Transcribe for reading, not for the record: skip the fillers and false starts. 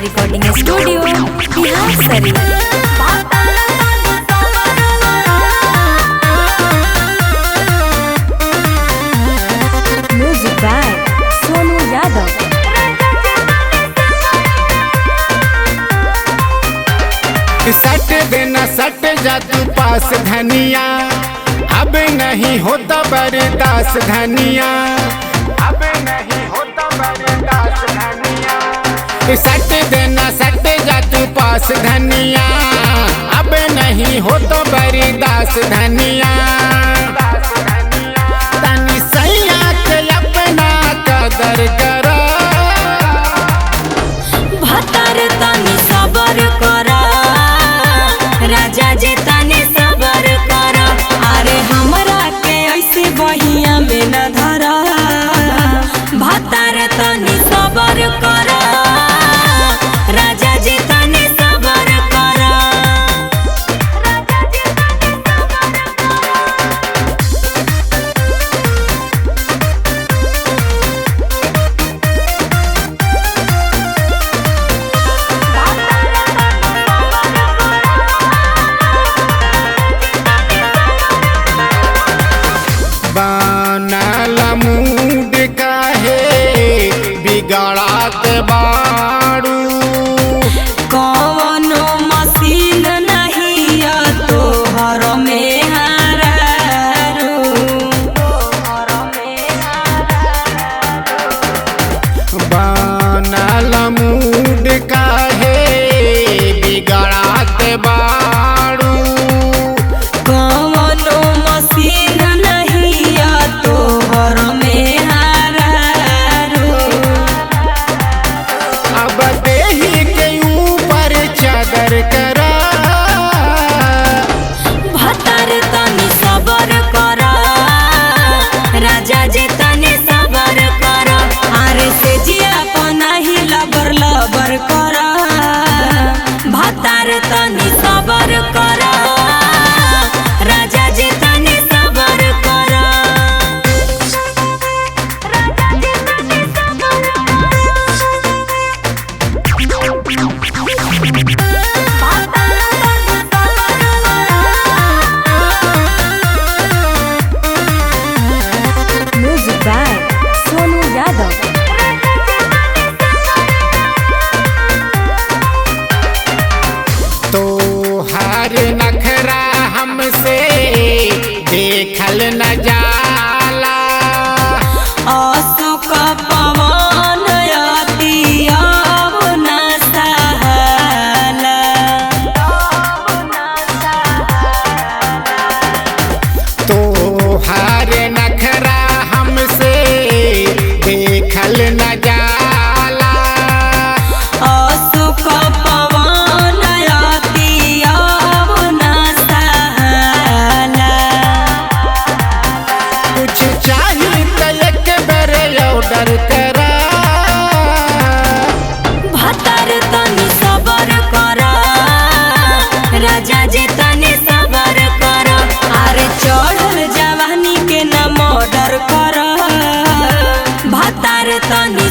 Recording studio Bihar Sharif. Music by Sonu Yadav. सट देना सट जा तू पास धनिया, अब नहीं होता बर्दाश्त धनिया, अब नहीं होता बर्दाश्त धनिया। सट देना सट जा तू पास धनिया, अब नहीं होता बर्दाश्त धनिया। तनी सैया के अपना कदर करा, भतर तनी सबर करा, राजा जी तनी सबर करा। अरे हमरा के ऐसे बहिया में न धरा, भतर तनी सबर करा, राजा जी तनी सबर करा। बनल मूड काहे बिगड़ात बारू, कौनो मशीन नहीं तोहर में हारू। बनल मूड काहे बिगड़ात बारू, कौनो मशीन नहीं तोहर में हारू। अब देही के ऊपर चादर करा, भतर तनी सबर करा, राजा जी तनी सबर करा। अरे से जिया पनाही लबर लबर करा, भतर तनी सबर करा, राजा जी तनी सबर करा। Music by Sonu Yadav. तो हर नखरा हमसे देखल न जाला, अशोक पवन अति अब न सहाला। तो हर नखरा हमसे देखल न जाला, अशोक पवन अति अब न सहाला। कुछ चाहिए तो एक बेर ऑर्डर करा, भतर तनी सबर करा, राजा जी तनी सबर करा। अरे चढ़ल जवानी के न मर्डर करा, भतर तनी